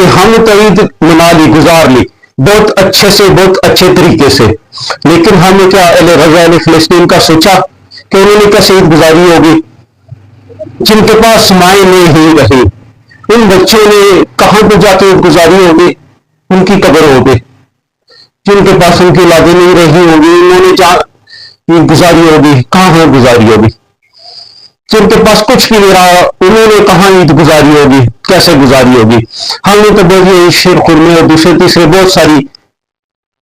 کہ ہم تو عید منا لی، گزار لی بہت اچھے سے، بہت اچھے طریقے سے، لیکن ہم نے کیا اہل غزہ اہل فلسطین کا سوچا کہ انہوں نے کیسے عید گزاری ہوگی؟ جن کے پاس مائیں نہیں رہی، ان بچوں نے کہاں پہ جا کے عید گزاری ہوگی؟ ان کی قبر ہوگی۔ جن کے پاس ان کی اولادیں نہیں رہی ہوگی، انہوں نے عید گزاری ہوگی، کہاں گزاری ہوگی؟ جن کے پاس کچھ بھی نہیں رہا، انہوں نے کہاں عید گزاری ہوگی، کیسے گزاری ہوگی؟ ہم نے تو بہت یہ شیر خورمے اور دوسرے تیسرے بہت ساری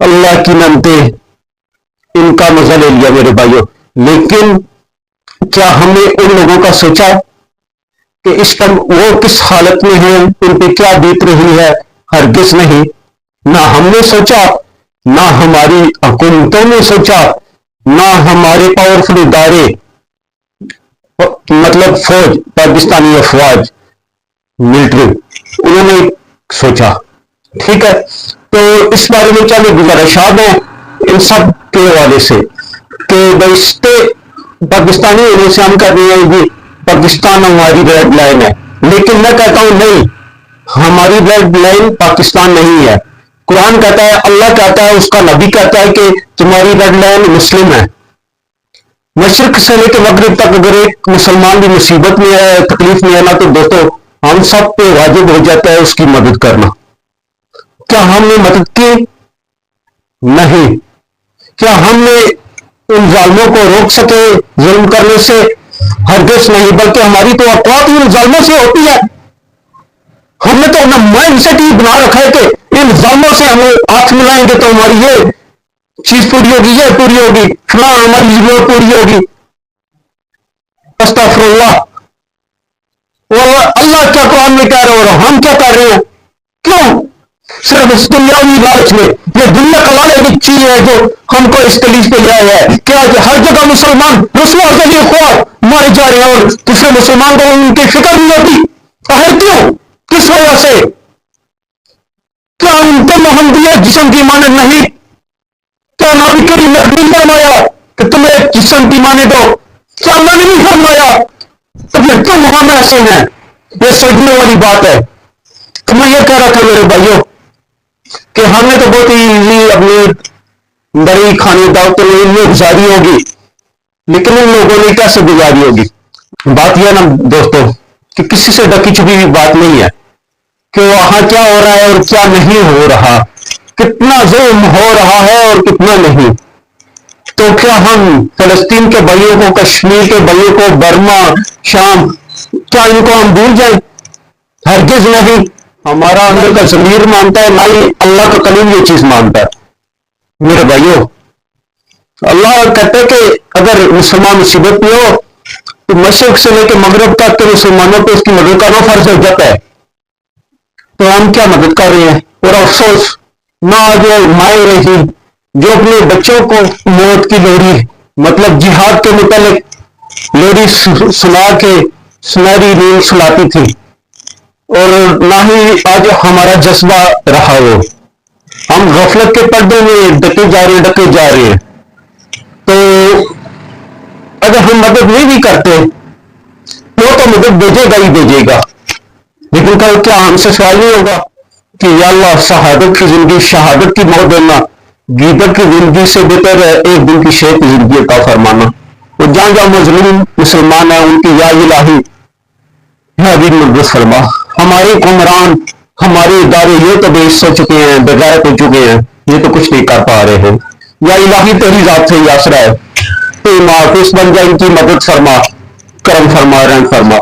اللہ کی نعمتیں، ان کا مزہ لے لیا میرے بھائیوں، لیکن کیا ہم نے ان لوگوں کا سوچا کہ اس پر وہ کس حالت میں ہیں، ان پہ کیا بیت رہی ہے؟ ہرگز نہیں۔ نہ ہم نے سوچا، نہ ہماری حکومتوں نے سوچا، نہ ہمارے پاورفل ادارے، مطلب فوج، پاکستانی افواج، ملٹری، انہوں نے سوچا۔ ٹھیک ہے، تو اس بارے میں کیا گزارشات ہیں ان سب کے حوالے سے کہ بیشتے پاکستانی ہونے سے ہم کہہ رہے ہیں جی پاکستان ہماری ریڈ لائن ہے، لیکن میں کہتا ہوں نہیں، ہماری ریڈ لائن پاکستان نہیں ہے۔ قرآن کہتا ہے، اللہ کہتا ہے، اس کا نبی کہتا ہے کہ تمہاری ریڈ لائن مسلم ہے۔ مشرق سے لے کے مغرب تک اگر ایک مسلمان بھی مصیبت میں ہے، تکلیف میں ہے نا، تو دوستو ہم سب پہ واجب ہو جاتا ہے اس کی مدد کرنا۔ کیا ہم نے مدد کی؟ نہیں۔ کیا ہم نے ان ظالموں کو روک سکے ظلم کرنے سے؟ ہرگز نہیں، بلکہ ہماری تو اوقات ان ظالموں سے ہوتی ہے۔ ہم نے تو اپنا مائنڈ سیٹ ہی بنا رکھا ہے کہ ان ظالموں سے ہم ہاتھ ملائیں گے تو ہماری یہ چیز پوری ہوگی، یہ پوری ہوگی، فلاں ہماری ضرورت پوری ہوگی۔ استغفر اللہ۔ اللہ کیا قرآن میں کہہ رہے ہو اور ہم کیا کر رہے ہیں؟ کیوں؟ صرف اس دنیاوی لالچ میں، یہ دنیا کا لالچ ایک چیز ہے جو ہم کو اس تکلیف پہ لایا ہے کہ آج ہر جگہ مسلمان رسوا کے لیے خوار مارے جا رہے ہیں اور دوسرے مسلمان کو ان کی فکر نہیں ہوتی۔ آخر کیوں؟ کس وجہ سے؟ کیا ان کو محمدیت جسم کی مانند نہیں؟ کیا نبی کریم نے نہیں فرمایا کہ تم ایک جسم کی مانند ہو؟ کیا اللہ نے نہیں فرمایا؟ تو پھر کیوں ہم ایسے ہیں؟ یہ سوچنے والی بات ہے۔ تو میں یہ کہہ رہا تھا میرے بھائیوں کہ ہم نے تو بہت ہی اپنی بڑی کھانے دعوتوں میں گزاری ہوگی، لیکن ان لوگوں نے کیسے گزاری ہوگی؟ بات یہ نا دوستو کہ کسی سے ڈکی چھپی ہوئی بات نہیں ہے کہ وہاں کیا ہو رہا ہے اور کیا نہیں ہو رہا، کتنا ظلم ہو رہا ہے اور کتنا نہیں۔ تو کیا ہم فلسطین کے بھائیوں کو، کشمیر کے بھائیوں کو، برما، شام، کیا ان کو ہم بھول جائیں؟ ہرگز نہیں۔ ہمارا اندر کا ضمیر مانتا ہے، نہ ہی اللہ کا کلیم یہ چیز مانتا ہے۔ میرے بھائیوں، اللہ کہتا ہے کہ اگر مسلمان مصیبت میں ہو تو مشرق سے لے کے مغرب تک کے مسلمانوں پہ اس کی مدد کرنا فرض ہو جاتا ہے۔ تو ہم کیا مدد کر رہے ہیں؟ اور افسوس، نہ جو مائیں رہی جو اپنے بچوں کو موت کی لوری، مطلب جہاد کے متعلق لوری سنا کے سنہری نیند سلاتی تھی، اور نہ ہی آج ہمارا جذبہ رہا ہو۔ ہم غفلت کے پردے میں ڈکے جا رہے ہیں۔ تو اگر ہم مدد نہیں بھی کرتے وہ تو مدد بھیجے گا ہی بھیجے گا، لیکن کیا ہم سے سوال نہیں ہوگا کہ یا اللہ شہادت کی زندگی، شہادت کی موت دینا غیبت کی زندگی سے بہتر ہے ایک دن کی شہید کی زندگی عطا فرمانا۔ اور جہاں جہاں مظلوم مسلمان ہیں ان کی یا الہی یا بھی مدد فرما۔ ہمارے حکمران، ہمارے ادارے یہ تو بے عزت ہو چکے ہیں، بغیرت ہو چکے ہیں، یہ تو کچھ نہیں کر پا رہے ہیں۔ یا الہی تیری ذات سے ہی آسرا ہے، تو محافظ بن جائے، ان کی مدد فرما، کرم فرما، رحم فرما۔